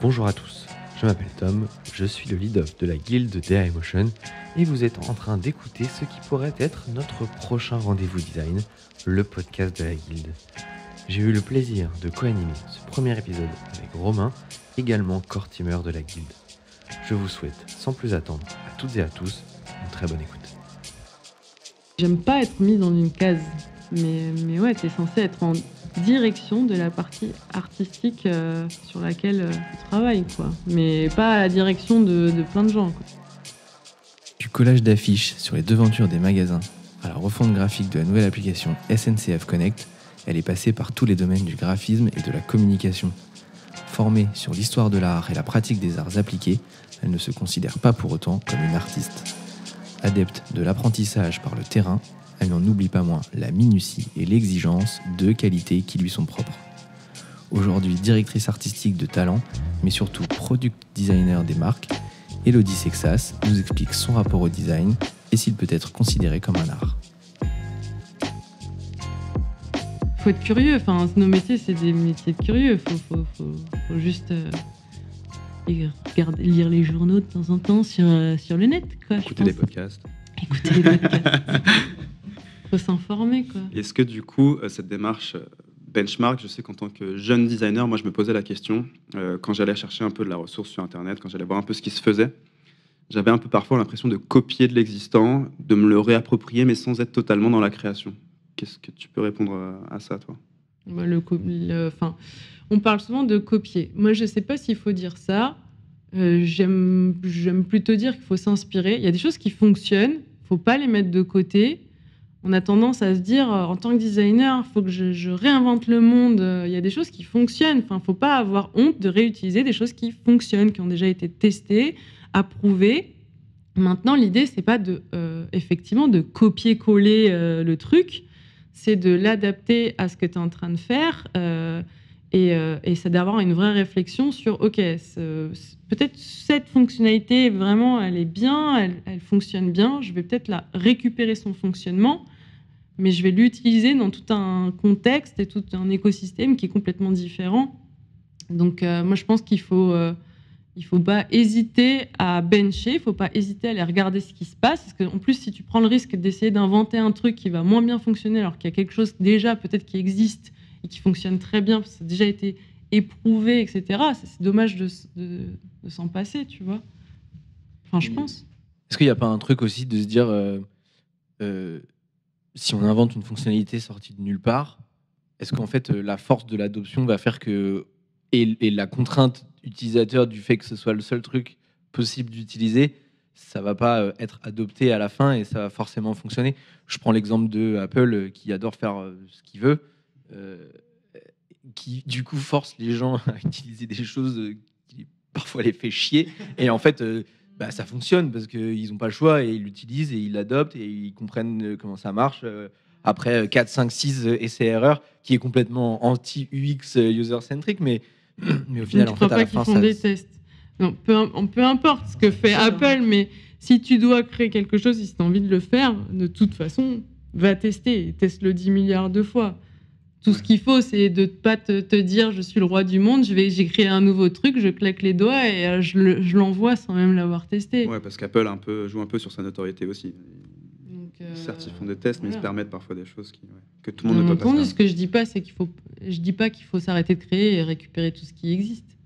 Bonjour à tous, je m'appelle Tom, je suis le lead-off de la guilde Dailymotion et vous êtes en train d'écouter ce qui pourrait être notre prochain rendez-vous design, le podcast de la guilde. J'ai eu le plaisir de co-animer ce premier épisode avec Romain, également core teamer de la guilde. Je vous souhaite, sans plus attendre, à toutes et à tous, une très bonne écoute. J'aime pas être mise dans une case, mais ouais, t'es censé être en direction de la partie artistique sur laquelle tu travailles, quoi. Mais pas à la direction de plein de gens, quoi. Du collage d'affiches sur les devantures des magasins à la refonte graphique de la nouvelle application SNCF Connect, elle est passée par tous les domaines du graphisme et de la communication. Formée sur l'histoire de l'art et la pratique des arts appliqués, elle ne se considère pas pour autant comme une artiste. Adepte de l'apprentissage par le terrain, elle n'en oublie pas moins la minutie et l'exigence de qualités qui lui sont propres. Aujourd'hui directrice artistique de talent, mais surtout product designer des marques, Elodie Sexas nous explique son rapport au design et s'il peut être considéré comme un art. Faut être curieux, enfin, nos métiers, c'est des métiers de curieux. Faut juste lire les journaux de temps en temps sur le net, quoi. Écouter des podcasts. Écouter les podcasts. Faut s'informer, quoi. Est-ce que du coup, cette démarche benchmark, je sais qu'en tant que jeune designer, moi je me posais la question, quand j'allais chercher un peu de la ressource sur Internet, quand j'allais voir un peu ce qui se faisait, j'avais un peu parfois l'impression de copier de l'existant, de me le réapproprier, mais sans être totalement dans la création. Qu'est-ce que tu peux répondre à ça, toi ? On parle souvent de copier. Moi, je ne sais pas s'il faut dire ça. J'aime plutôt dire qu'il faut s'inspirer. Il y a des choses qui fonctionnent, il ne faut pas les mettre de côté. On a tendance à se dire, en tant que designer, il faut que je réinvente le monde. Il y a des choses qui fonctionnent. Enfin, il ne faut pas avoir honte de réutiliser des choses qui fonctionnent, qui ont déjà été testées, approuvées. Maintenant, l'idée, ce n'est pas effectivement de copier-coller le truc, c'est de l'adapter à ce que tu es en train de faire et c'est d'avoir une vraie réflexion sur, OK, peut-être cette fonctionnalité, vraiment, elle est bien, elle fonctionne bien, je vais peut-être la récupérer son fonctionnement, mais je vais l'utiliser dans tout un contexte et tout un écosystème qui est complètement différent. Donc, moi, je pense qu'il faut pas hésiter à bencher, il ne faut pas hésiter à aller regarder ce qui se passe. Parce qu'en plus, si tu prends le risque d'essayer d'inventer un truc qui va moins bien fonctionner, alors qu'il y a quelque chose déjà peut-être qui existe et qui fonctionne très bien, parce que ça a déjà été éprouvé, etc., c'est dommage de s'en passer, tu vois. Enfin, je pense. Est-ce qu'il n'y a pas un truc aussi de se dire, si on invente une fonctionnalité sortie de nulle part, est-ce qu'en fait, la force de l'adoption va faire que... Et la contrainte utilisateur du fait que ce soit le seul truc possible d'utiliser, ça va pas être adopté à la fin et ça va forcément fonctionner. Je prends l'exemple de Apple qui adore faire ce qu'il veut, qui du coup force les gens à utiliser des choses qui parfois les fait chier. Et en fait, ça fonctionne parce qu'ils n'ont pas le choix et ils l'utilisent et ils l'adoptent et ils comprennent comment ça marche. Après 4, 5, 6 essais-erreurs qui est complètement anti-UX user-centric, mais au final, en fait, à la fin, des tests. Non, peu importe ce que fait Apple, mais si tu dois créer quelque chose, si tu as envie de le faire, de toute façon, va tester. Teste-le 10 milliards de fois. Tout ce qu'il faut, c'est de ne pas te dire « je suis le roi du monde, j'ai créé un nouveau truc, je claque les doigts et je l'envoie sans même l'avoir testé ». Ouais, parce qu'Apple joue un peu sur sa notoriété aussi. Certes, ils font des tests, mais ils se permettent parfois des choses que tout le monde ne peut pas faire. Ce que je dis pas, c'est je dis pas qu'il faut s'arrêter de créer et récupérer tout ce qui existe.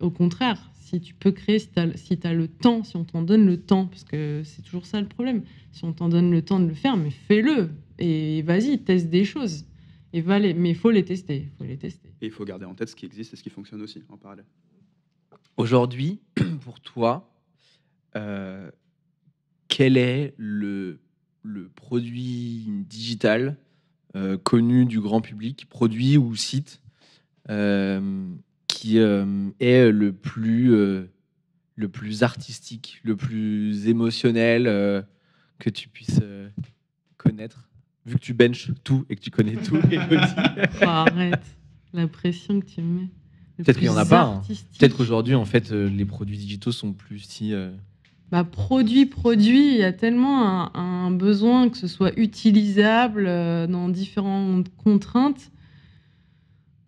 Au contraire, si tu peux créer, si t'as le temps, si on t'en donne le temps, parce que c'est toujours ça le problème. Si on t'en donne le temps de le faire, mais fais-le et vas-y, teste des choses. Mais il faut les tester. Et il faut garder en tête ce qui existe et ce qui fonctionne aussi en parallèle. Aujourd'hui, pour toi, quel est le produit digital connu du grand public, produit ou site, qui est le plus artistique, le plus émotionnel que tu puisses connaître, vu que tu benches tout et que tu connais tout. Arrête, la pression que tu me mets. Peut-être qu'il n'y en a pas. Hein. Peut-être qu'aujourd'hui, en fait, les produits digitaux sont plus si... Produit, il y a tellement un besoin que ce soit utilisable dans différentes contraintes.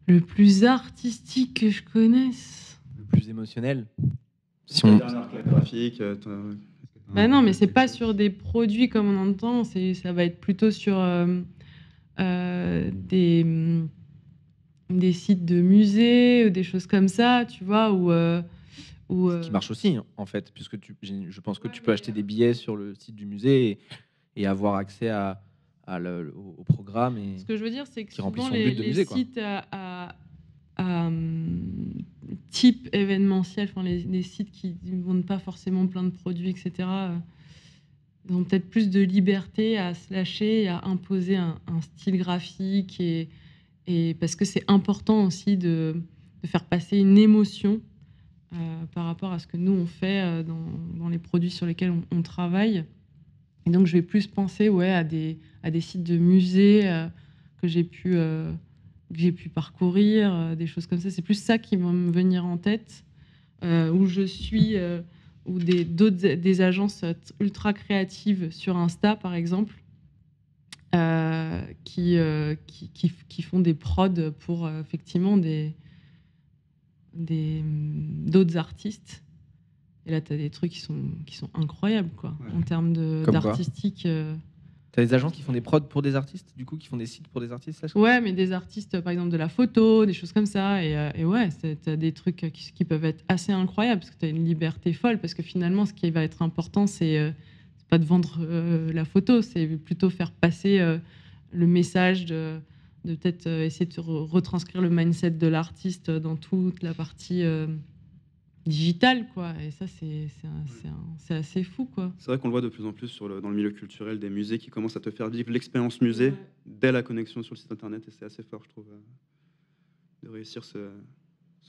Le plus artistique que je connaisse. Le plus plus émotionnel. Si T'as on... un arc graphique, Bah non, mais c'est pas sur des produits comme on entend, ça va être plutôt sur des sites de musées, des choses comme ça, tu vois, Ce qui marche aussi, en fait, puisque je pense que tu peux acheter des billets sur le site du musée et avoir accès au programme. Et... Ce que je veux dire, c'est que qui remplit souvent son but de les musée, quoi. sites type événementiel, enfin les sites qui ne vendent pas forcément plein de produits, etc., ils ont peut-être plus de liberté à se lâcher et à imposer un style graphique et parce que c'est important aussi de faire passer une émotion par rapport à ce que nous on fait dans les produits sur lesquels on travaille. Et donc je vais plus penser à des sites de musées que j'ai pu parcourir, des choses comme ça. C'est plus ça qui va me venir en tête, où je suis ou des agences ultra créatives sur Insta par exemple, qui font des prods pour effectivement d'autres artistes. Et là, tu as des trucs qui sont incroyables, quoi, en termes d'artistique. Tu as des agents qui font des prods pour des artistes, du coup, qui font des sites pour des artistes là, Ouais, mais des artistes, par exemple, de la photo, des choses comme ça. Et ouais, tu as des trucs qui peuvent être assez incroyables, parce que tu as une liberté folle. Parce que finalement, ce qui va être important, c'est pas de vendre la photo, c'est plutôt faire passer le message de peut-être essayer de retranscrire le mindset de l'artiste dans toute la partie digitale, quoi. Et ça, c'est assez fou, quoi. C'est vrai qu'on le voit de plus en plus dans le milieu culturel, des musées qui commencent à te faire vivre l'expérience musée dès la connexion sur le site internet, et c'est assez fort, je trouve, de réussir ce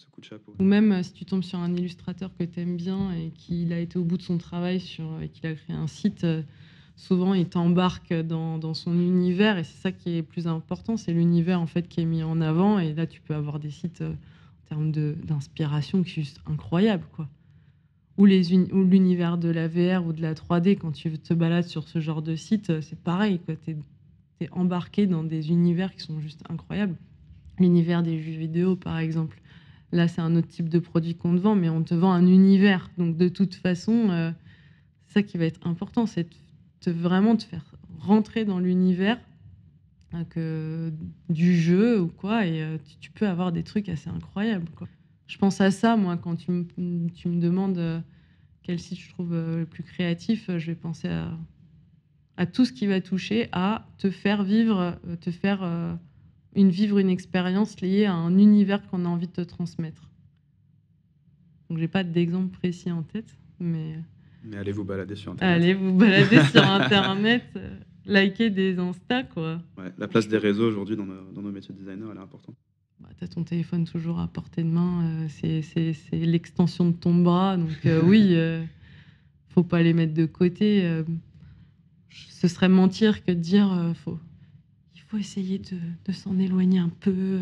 coup de chapeau. Ou même si tu tombes sur un illustrateur que tu aimes bien et qu'il a été au bout de son travail et qu'il a créé un site, souvent il t'embarque dans son univers, et c'est ça qui est plus important, c'est l'univers en fait qui est mis en avant. Et là tu peux avoir des sites en termes d'inspiration qui est juste incroyable, quoi. Ou l'univers de la VR ou de la 3D, quand tu te balades sur ce genre de site, c'est pareil, quoi. T'es embarqué dans des univers qui sont juste incroyables. L'univers des jeux vidéo par exemple. Là, c'est un autre type de produit qu'on te vend, mais on te vend un univers. Donc, de toute façon, c'est ça qui va être important, c'est vraiment te faire rentrer dans l'univers du jeu ou quoi, et tu peux avoir des trucs assez incroyables, quoi. Je pense à ça, moi, quand tu me demandes quel site je trouve le plus créatif, je vais penser à tout ce qui va toucher à te faire vivre, vivre une expérience liée à un univers qu'on a envie de te transmettre. Donc, j'ai pas d'exemple précis en tête, mais allez vous balader sur Internet. Allez vous balader sur Internet, liker des Insta, quoi. Ouais, la place des réseaux aujourd'hui dans nos métiers de designer, elle est importante. Bah, t'as ton téléphone toujours à portée de main, c'est l'extension de ton bras, donc oui, faut pas les mettre de côté. Ce serait mentir que de dire il faut essayer de s'en éloigner un peu.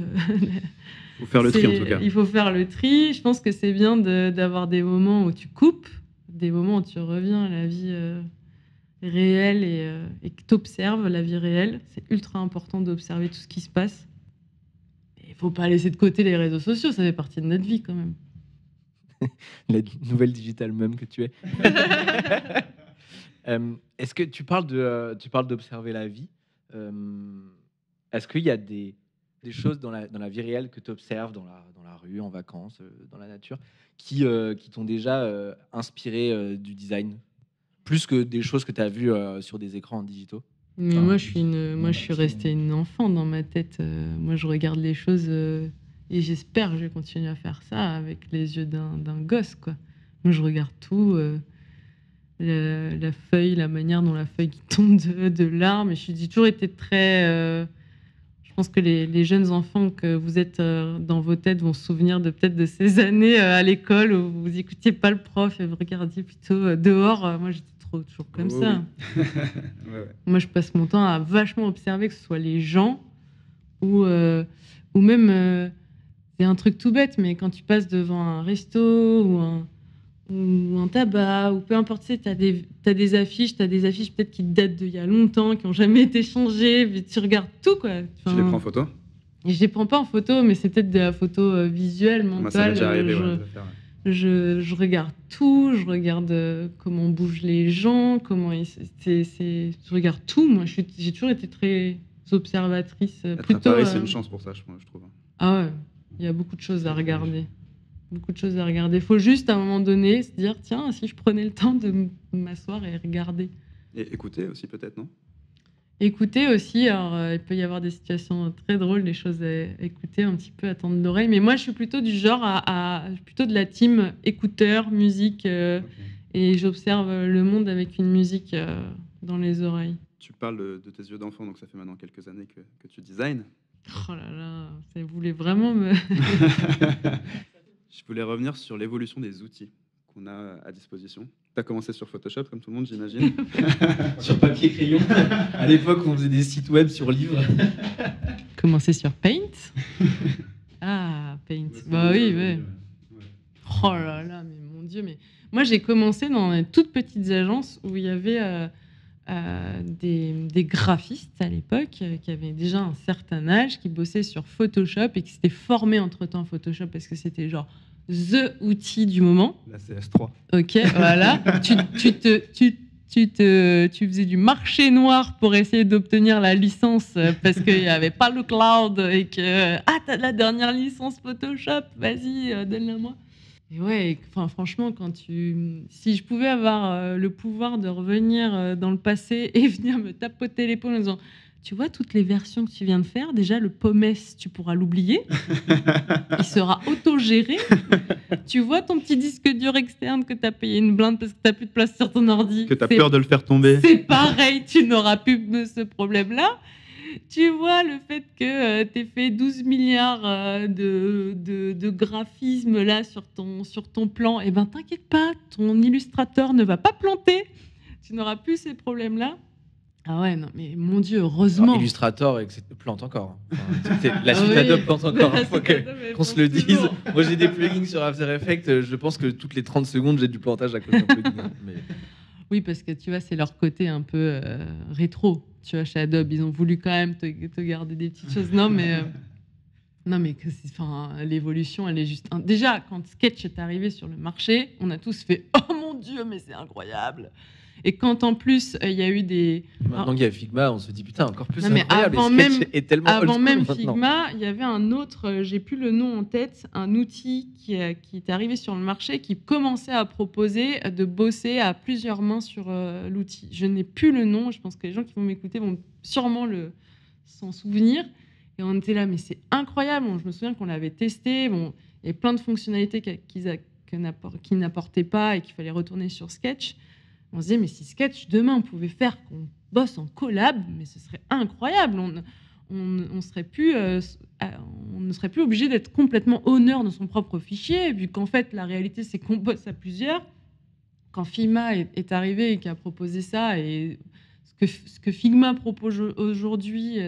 Il faut faire le tri, en tout cas. Il faut faire le tri. Je pense que c'est bien d'avoir des moments où tu coupes, des moments où tu reviens à la vie réelle et que tu observes la vie réelle. C'est ultra important d'observer tout ce qui se passe. Et il faut pas laisser de côté les réseaux sociaux, ça fait partie de notre vie quand même. La nouvelle digital mum que tu es. Est-ce que tu parles d'observer la vie? Est-ce qu'il y a des choses dans la vie réelle que tu observes dans la rue, en vacances, dans la nature, qui t'ont déjà inspiré du design, plus que des choses que tu as vues sur des écrans digitaux? Mais moi, je suis restée une enfant dans ma tête. Moi, je regarde les choses et j'espère que je vais continuer à faire ça avec les yeux d'un gosse, quoi. Moi, je regarde tout. La feuille, la manière dont la feuille qui tombe de l'arbre. Et j'ai toujours été très... je pense que les jeunes enfants que vous êtes dans vos têtes vont se souvenir peut-être de ces années à l'école où vous n'écoutiez pas le prof et vous regardiez plutôt dehors. Moi, j'étais toujours comme ça. Oui. Ouais. Moi, je passe mon temps à vachement observer, que ce soit les gens ou même... c'est un truc tout bête, mais quand tu passes devant un resto ou un tabac, ou peu importe, tu as des affiches peut-être qui datent d'il y a longtemps, qui n'ont jamais été changées, puis tu regardes tout, quoi. Enfin, tu les prends en photo? Et je les prends pas en photo, mais c'est peut-être de la photo visuelle, mentale. Moi, ça m'est déjà arrivé, de le faire. Je regarde tout, je regarde comment bougent les gens, je regarde tout. Moi, j'ai toujours été très observatrice. Être à Plutôt, Paris, c'est une chance pour ça, je trouve. Ah ouais, il y a beaucoup de choses à regarder. Beaucoup de choses à regarder. Il faut juste, à un moment donné, se dire, tiens, si je prenais le temps de m'asseoir et regarder. Et écouter aussi, peut-être, non? Écouter aussi, alors il peut y avoir des situations très drôles, des choses à écouter, un petit peu à tendre l'oreille. Mais moi, je suis plutôt du genre plutôt de la team écouteur, musique, et j'observe le monde avec une musique dans les oreilles. Tu parles de tes yeux d'enfant, donc ça fait maintenant quelques années que tu designes. Oh là là, vous voulez vraiment me... Je voulais revenir sur l'évolution des outils qu'on a à disposition. Tu as commencé sur Photoshop, comme tout le monde, j'imagine. Sur papier crayon. À l'époque, on faisait des sites web sur livre. Commencer sur Paint. Ah, Paint. Bah oui, ouais. Oh là là, mais mon Dieu. Mais moi, j'ai commencé dans les toutes petites agences où il y avait des graphistes à l'époque qui avaient déjà un certain âge, qui bossaient sur Photoshop et qui s'étaient formés entre-temps à Photoshop parce que c'était genre the outil du moment. La CS3. Ok, voilà. Tu faisais du marché noir pour essayer d'obtenir la licence parce qu'il n'y avait pas le cloud et que t'as la dernière licence Photoshop, vas-y, donne-la moi. Et ouais, franchement, si je pouvais avoir le pouvoir de revenir dans le passé et venir me tapoter l'épaule en disant, tu vois toutes les versions que tu viens de faire, déjà le POMES, tu pourras l'oublier, il sera autogéré. Tu vois ton petit disque dur externe que tu as payé une blinde parce que tu n'as plus de place sur ton ordi. Que tu as peur de le faire tomber. C'est pareil, tu n'auras plus ce problème-là. Tu vois le fait que tu aies fait 12 milliards de graphismes là sur ton plan, eh ben t'inquiète pas, ton illustrateur ne va pas planter. Tu n'auras plus ces problèmes-là. Ah ouais, non, mais mon Dieu, heureusement. Alors, Illustrator plante encore. Enfin, la suite Adobe plante encore. Il faut qu'on se le dise. Moi, j'ai des plugins sur After Effects. Je pense que toutes les 30 secondes, j'ai du plantage à cause d'un plugin. Mais... Oui, parce que tu vois, c'est leur côté un peu rétro. Tu vois, chez Adobe, ils ont voulu quand même te garder des petites choses. Non, mais l'évolution, elle est juste... Déjà, quand Sketch est arrivé sur le marché, on a tous fait « Oh mon Dieu, mais c'est incroyable !» Et quand en plus, il y a eu des... Maintenant qu'il y a Figma, on se dit putain, encore plus non, mais incroyable. Avant même Figma, il y avait un autre, j'ai plus le nom en tête, un outil qui est arrivé sur le marché qui commençait à proposer de bosser à plusieurs mains sur l'outil. Je n'ai plus le nom, je pense que les gens qui vont m'écouter vont sûrement s'en souvenir. Et on était là, mais c'est incroyable. Je me souviens qu'on l'avait testé. Bon, il y avait plein de fonctionnalités qui n'apportaient pas et qu'il fallait retourner sur Sketch. On se disait, mais si Sketch, demain, on pouvait faire qu'on bosse en collab, mais ce serait incroyable. On ne serait plus obligé d'être complètement honneur de son propre fichier, vu qu'en fait, la réalité, c'est qu'on bosse à plusieurs. Quand Figma est arrivé et qui a proposé ça, et ce que Figma propose aujourd'hui,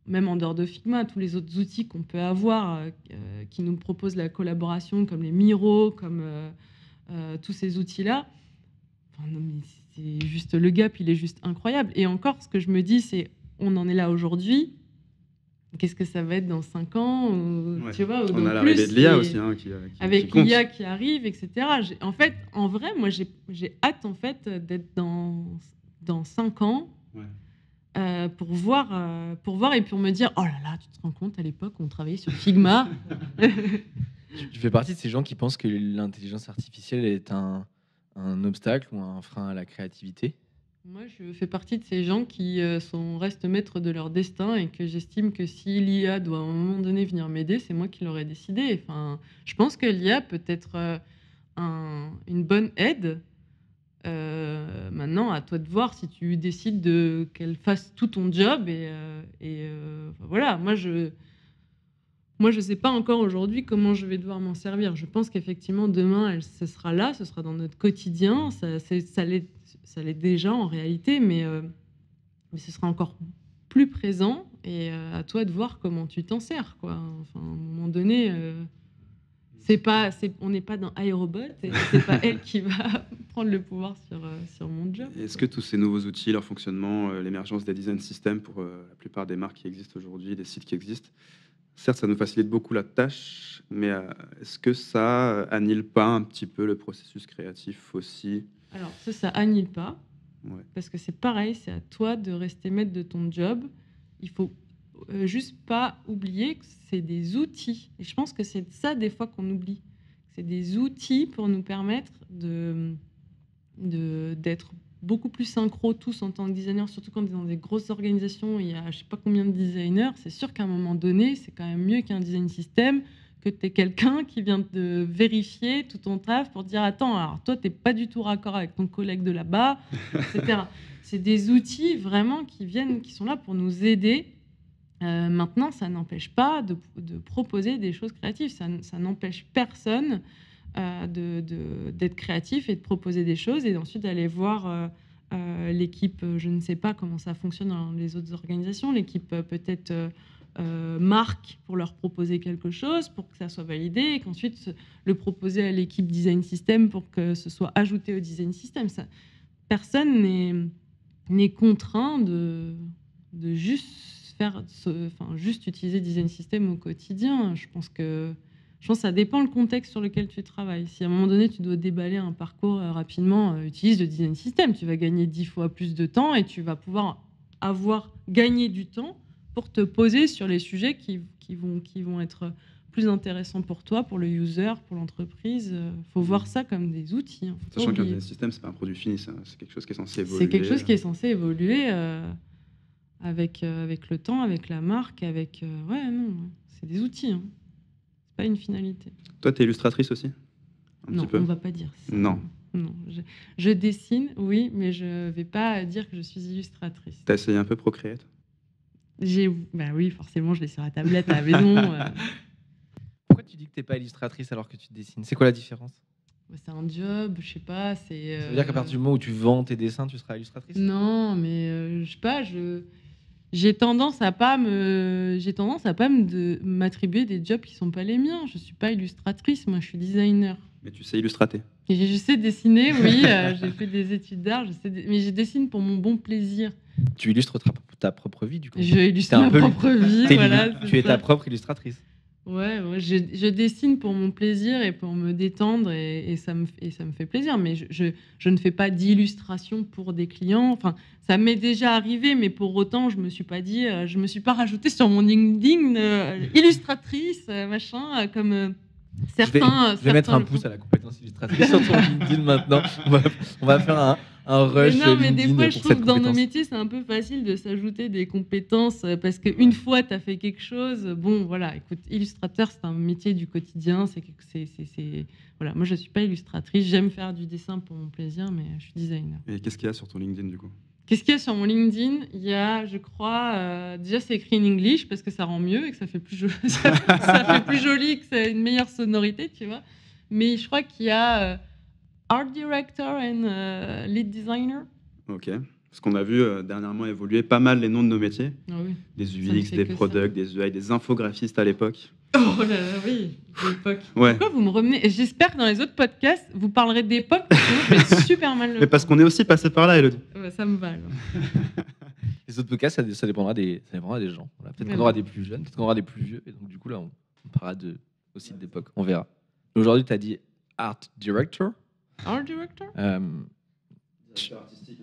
même en dehors de Figma, tous les autres outils qu'on peut avoir qui nous proposent la collaboration, comme les Miro, comme tous ces outils-là, non, mais c'est juste, le gap, il est juste incroyable. Et encore, ce que je me dis, c'est, on en est là aujourd'hui. Qu'est-ce que ça va être dans 5 ans ouais. Tu vois, on a l'arrivée de l'IA aussi, avec l'IA qui arrive, etc. En vrai, moi, j'ai hâte en fait d'être dans 5 ans. Ouais. Pour voir et pour me dire, oh là là, tu te rends compte, à l'époque, on travaillait sur Figma. Tu fais partie de ces gens qui pensent que l'intelligence artificielle est un obstacle ou un frein à la créativité? Moi, je fais partie de ces gens qui restent maîtres de leur destin et que j'estime que si l'IA doit à un moment donné venir m'aider, c'est moi qui l'aurais décidé. Enfin, je pense que l'IA peut être une bonne aide. Maintenant, à toi de voir si tu décides qu'elle fasse tout ton job. Voilà, moi, je sais pas encore aujourd'hui comment je vais devoir m'en servir. Je pense qu'effectivement, demain, ce sera là, ce sera dans notre quotidien. Ça l'est déjà en réalité, mais ce sera encore plus présent. Et à toi de voir comment tu t'en sers, quoi. Enfin, à un moment donné... on n'est pas dans iRobot et c'est pas elle qui va prendre le pouvoir sur mon job. Est-ce que tous ces nouveaux outils, leur fonctionnement, l'émergence des design systems pour la plupart des marques qui existent aujourd'hui, des sites qui existent, certes, ça nous facilite beaucoup la tâche, mais est-ce que ça annule pas un petit peu le processus créatif aussi? Alors ça annule pas, Ouais. parce que c'est pareil, c'est à toi de rester maître de ton job. Il faut juste pas oublier que c'est des outils. Et je pense que c'est ça des fois qu'on oublie. C'est des outils pour nous permettre d'être beaucoup plus synchro tous en tant que designer, surtout quand on est dans des grosses organisations, il y a je sais pas combien de designers. C'est sûr qu'à un moment donné, c'est quand même mieux qu'un design system, que tu es quelqu'un qui vient de vérifier tout ton taf pour dire attends, alors toi, tu n'es pas du tout raccord avec ton collègue de là-bas, etc. C'est des outils vraiment qui sont là pour nous aider. Maintenant, ça n'empêche pas de proposer des choses créatives. Ça n'empêche personne d'être créatif et de proposer des choses et ensuite d'aller voir l'équipe. Je ne sais pas comment ça fonctionne dans les autres organisations. L'équipe peut-être marque pour leur proposer quelque chose, pour que ça soit validé et qu'ensuite le proposer à l'équipe design system pour que ce soit ajouté au design system. Personne n'est contraint de juste juste utiliser design system au quotidien. Je pense que ça dépend le contexte sur lequel tu travailles. Si à un moment donné, tu dois déballer un parcours rapidement, utilise le design system. Tu vas gagner 10 fois plus de temps et tu vas pouvoir avoir gagné du temps pour te poser sur les sujets qui vont être plus intéressants pour toi, pour le user, pour l'entreprise. Il faut voir ça comme des outils. Hein. Sachant qu'un design system, c'est pas un produit fini, c'est quelque chose qui est censé évoluer. C'est quelque chose qui est censé évoluer avec le temps, avec la marque, avec... c'est des outils. Hein. C'est pas une finalité. Toi, tu es illustratrice aussi? Non, on va pas dire ça. Non. Non, je dessine, oui, mais je vais pas dire que je suis illustratrice. T'as essayé un peu Procreate? Oui, forcément, je l'ai sur la tablette à la maison. Pourquoi tu dis que t'es pas illustratrice alors que tu dessines? C'est quoi la différence? C'est un job, je sais pas. Ça veut dire qu'à partir du moment où tu vends tes dessins, tu seras illustratrice? Non, mais je sais pas. J'ai tendance à pas m'attribuer des jobs qui sont pas les miens. Je suis pas illustratrice, moi, je suis designer. Mais tu sais illustrater? Je sais dessiner, oui. J'ai fait des études d'art, mais je dessine pour mon bon plaisir. Tu illustres ta propre vie, du coup. Je illustre ma propre vie, voilà. Tu es ta propre illustratrice. Ouais, je dessine pour mon plaisir et pour me détendre et ça me fait plaisir. Mais je ne fais pas d'illustration pour des clients. Enfin, ça m'est déjà arrivé, mais pour autant, je me suis pas dit, je me suis pas rajoutée sur mon LinkedIn illustratrice, machin, comme certains. Je vais mettre un pouce à la compétence illustratrice sur ton LinkedIn maintenant. On va faire un rush. Mais non, mais LinkedIn des fois, je pour trouve cette que dans nos compétence. métiers, c'est un peu facile de s'ajouter des compétences parce qu'une fois, tu as fait quelque chose. Bon, voilà, écoute, illustrateur, c'est un métier du quotidien. Voilà, moi, je ne suis pas illustratrice. J'aime faire du dessin pour mon plaisir, mais je suis designer. Et qu'est-ce qu'il y a sur ton LinkedIn, du coup? Qu'est-ce qu'il y a sur mon LinkedIn? Il y a, je crois, déjà, c'est écrit en English parce que ça rend mieux et que ça fait plus joli, ça fait plus joli, que ça a une meilleure sonorité, tu vois. Mais je crois qu'il y a... Art Director and Lead Designer. Ok. Parce qu'on a vu dernièrement évoluer pas mal les noms de nos métiers. Ah oui. Des UX, des products, des UI, des infographistes à l'époque. Oh là là, oui, l'époque. Ouais. Pourquoi vous me remenez? J'espère que dans les autres podcasts, vous parlerez d'époque, parce que sinon je vais super mal le Mais parce qu'on est aussi passé par là, Elodie. ça me va, alors. Les autres podcasts, ça dépendra des gens. Voilà. Peut-être qu'on aura des plus jeunes, peut-être qu'on aura des plus vieux. Et donc, du coup, là, on parlera aussi d'époque. On verra. Aujourd'hui, tu as dit Art Director. Art Director? Directeur artistique.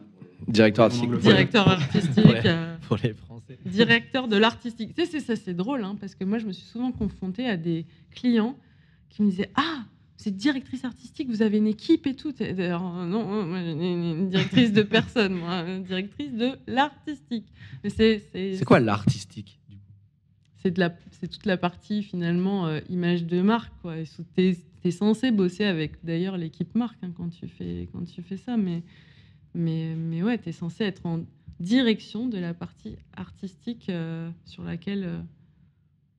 Directeur artistique. Directeur artistique. Pour les Français. Directeur de l'artistique. Tu sais, c'est drôle, hein, parce que moi, je me suis souvent confrontée à des clients qui me disaient « Ah, vous êtes directrice artistique, vous avez une équipe et tout. » Non, une directrice de personne, moi, une directrice de l'artistique. Mais c'est quoi l'artistique, du coup? C'est toute la partie, finalement, image de marque, quoi. Tu es censé bosser avec, d'ailleurs, l'équipe marque hein, quand tu fais ça, mais ouais, tu es censé être en direction de la partie artistique sur laquelle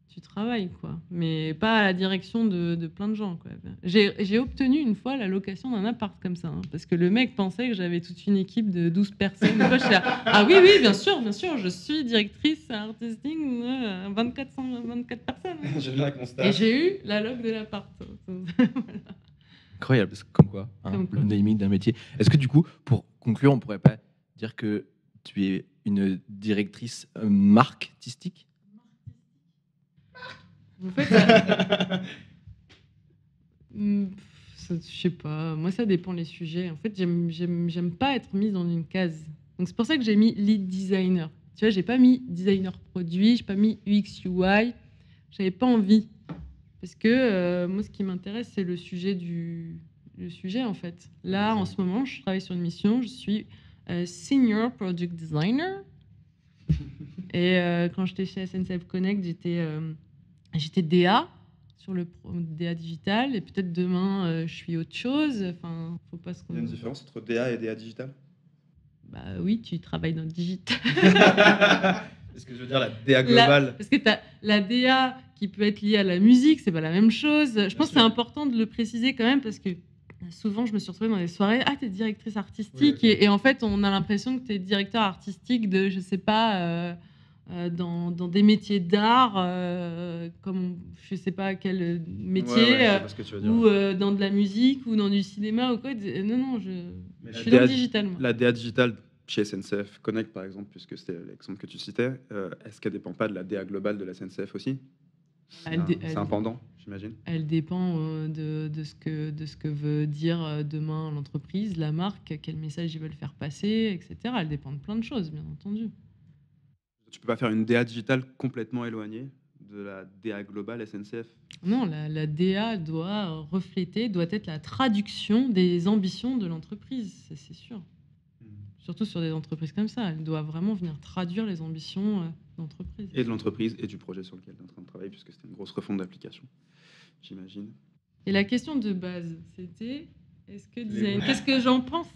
tu travailles, quoi. Mais pas à la direction de plein de gens, quoi. J'ai obtenu une fois la location d'un appart comme ça, hein, parce que le mec pensait que j'avais toute une équipe de 12 personnes. Moi, je suis là, ah oui, bien sûr, je suis directrice artistique de 24 personnes. J'ai vu un constat. Et j'ai eu la log de l'appart. Voilà. Incroyable, comme quoi, hein, Comme quoi. le naming d'un métier. Est-ce que du coup, pour conclure, on pourrait pas dire que tu es une directrice marque artistique? En fait, je sais pas. Moi, ça dépend les sujets. En fait, j'aime pas être mise dans une case. Donc, c'est pour ça que j'ai mis lead designer. Tu vois, j'ai pas mis designer produit, j'ai pas mis UX UI. J'avais pas envie. Parce que moi, ce qui m'intéresse, c'est le sujet en fait. Là, en ce moment, je travaille sur une mission. Je suis senior project designer. Et quand j'étais chez SNCF Connect, j'étais DA sur le DA digital. Et peut-être demain, je suis autre chose. Enfin, faut pas se. Il y a une différence entre DA et DA digital? Bah oui, tu travailles dans le digital. Est-ce que je veux dire la DA globale? Parce que tu as la DA qui peut être liée à la musique, c'est pas la même chose. Je pense que c'est important de le préciser quand même parce que souvent je me suis retrouvée dans des soirées, ah t'es directrice artistique, oui, et en fait on a l'impression que t'es directeur artistique de, je sais pas, dans des métiers d'art, comme je sais pas quel métier, je sais pas ce que tu veux dire. ou dans de la musique ou dans du cinéma ou quoi. Non, je suis dans le digital. Moi. La DA digital chez SNCF Connect, par exemple, puisque c'était l'exemple que tu citais, est-ce qu'elle ne dépend pas de la DA globale de la SNCF aussi? C'est un pendant, j'imagine. Elle dépend de ce que veut dire demain l'entreprise, la marque, quel message ils veulent faire passer, etc. Elle dépend de plein de choses, bien entendu. Tu peux pas faire une DA digitale complètement éloignée de la DA globale SNCF? Non, la DA doit être la traduction des ambitions de l'entreprise, c'est sûr. Surtout sur des entreprises comme ça, elle doit vraiment venir traduire les ambitions d'entreprise. Et de l'entreprise et du projet sur lequel elle est en train de travailler, puisque c'était une grosse refonte d'application, j'imagine. Et la question de base, c'était qu'est-ce que j'en pense?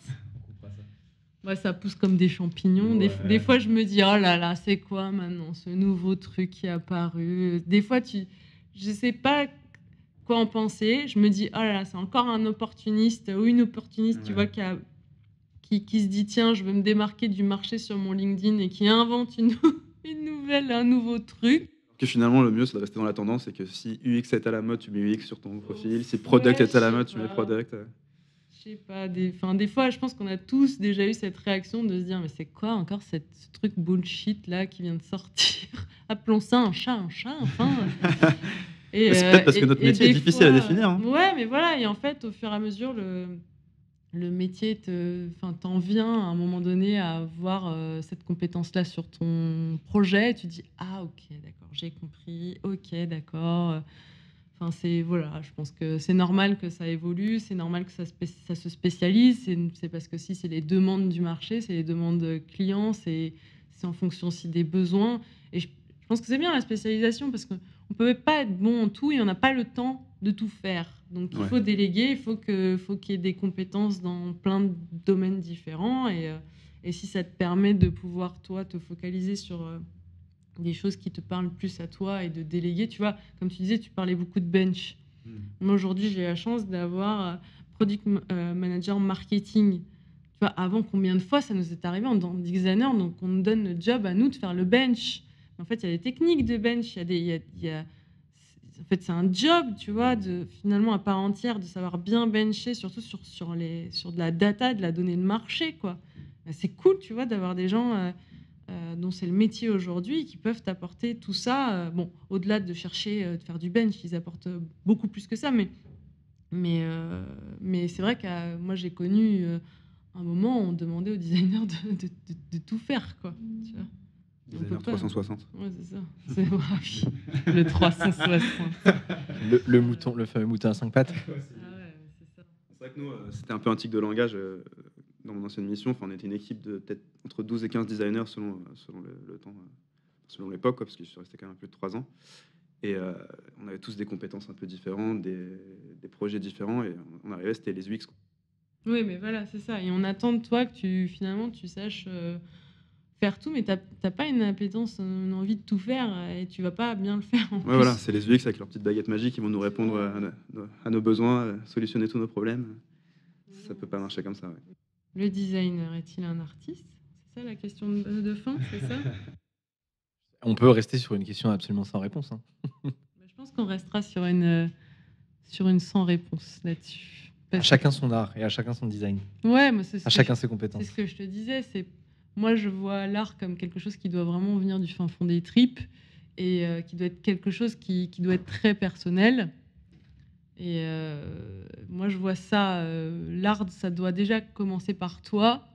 Ouais, ça pousse comme des champignons. Ouais. Des fois, je me dis, oh là là, c'est quoi maintenant ce nouveau truc qui est apparu? Des fois, je sais pas quoi en penser. Je me dis, oh là là, c'est encore un opportuniste ou une opportuniste, tu vois, qui se dit, tiens, je veux me démarquer du marché sur mon LinkedIn et qui invente un nouveau truc. Que finalement, le mieux, c'est de rester dans la tendance et que si UX est à la mode, tu mets UX sur ton profil. Si Product est à la mode, tu mets Product. Je sais pas, des fois, je pense qu'on a tous déjà eu cette réaction de se dire, mais c'est quoi encore ce truc bullshit là qui vient de sortir? Appelons ça un chat, enfin. C'est peut-être parce que notre métier est difficile à définir. Hein. Ouais, mais voilà, et en fait, au fur et à mesure, le métier t'en vient à un moment donné à avoir cette compétence-là sur ton projet. Et tu dis, ah ok, d'accord, j'ai compris, ok, d'accord. Voilà, je pense que c'est normal que ça évolue, c'est normal que ça se spécialise. C'est parce que si c'est les demandes du marché, c'est les demandes clients, c'est en fonction aussi des besoins. Et je pense que c'est bien la spécialisation parce qu'on ne peut pas être bon en tout et on n'a pas le temps de tout faire. Donc il faut déléguer, il faut qu'il y ait des compétences dans plein de domaines différents. Et si ça te permet de pouvoir, toi, te focaliser sur des choses qui te parlent plus à toi et de déléguer, tu vois, comme tu disais, tu parlais beaucoup de bench. Moi, aujourd'hui, j'ai la chance d'avoir product manager marketing. Tu vois, avant, combien de fois ça nous est arrivé en tant que designer, donc on nous donne le job à nous de faire le bench. En fait, il y a des techniques de bench, en fait, c'est un job, tu vois, finalement à part entière, de savoir bien bencher, surtout sur de la data, de la donnée de marché, quoi. C'est cool, tu vois, d'avoir des gens dont c'est le métier aujourd'hui, qui peuvent t'apporter tout ça. Bon, au-delà de chercher de faire du bench, ils apportent beaucoup plus que ça, mais c'est vrai que moi j'ai connu un moment où on demandait aux designers de tout faire, quoi. Tu vois. Designer 360. Ouais, c'est ça. Le 360. Le fameux mouton à 5 pattes. C'est ça. C'est vrai que nous, c'était un peu un tic de langage. Dans mon ancienne mission, on était une équipe de peut-être entre 12 et 15 designers selon le temps, selon l'époque, parce que je suis resté quand même plus de 3 ans. Et on avait tous des compétences un peu différentes, des projets différents, et on arrivait, c'était les UX. Oui, mais voilà, c'est ça. Et on attend de toi que tu saches faire tout, mais t'as pas une appétence, une envie de tout faire, et tu vas pas bien le faire. Ouais, voilà, c'est les UX avec leur petite baguette magique qui vont nous répondre à nos besoins, solutionner tous nos problèmes. Ça peut pas marcher comme ça. Ouais. Le designer est-il un artiste? C'est ça la question de fin, c'est ça? On peut rester sur une question absolument sans réponse. Hein. Je pense qu'on restera sur une sans réponse là-dessus. À chacun son art et à chacun son design. Ouais, moi à chacun ses compétences. C'est ce que je te disais. Moi, je vois l'art comme quelque chose qui doit vraiment venir du fin fond des tripes et qui doit être quelque chose qui doit être très personnel. Et moi, je vois ça, l'art, ça doit déjà commencer par toi,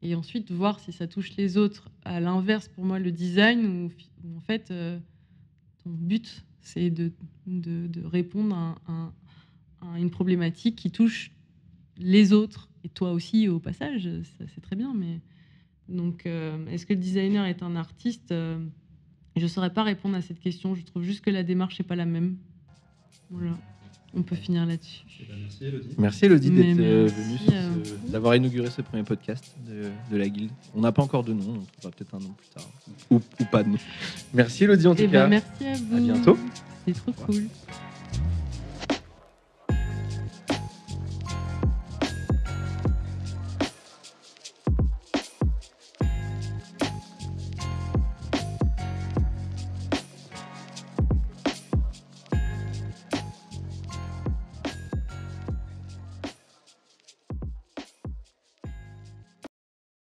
et ensuite voir si ça touche les autres. À l'inverse, pour moi, le design, où en fait, ton but, c'est de répondre à une problématique qui touche les autres, et toi aussi au passage, ça, c'est très bien. Mais donc, est-ce que le designer est un artiste ? Je ne saurais pas répondre à cette question. Je trouve juste que la démarche n'est pas la même. Voilà. On peut finir là-dessus. Merci Elodie. Merci Elodie d'être Merci, venue, d'avoir inauguré ce premier podcast de la Guilde. On n'a pas encore de nom, on trouvera peut-être un nom plus tard. Ou pas de nom. Merci Elodie en tout cas. Merci à vous. À bientôt. C'est trop cool.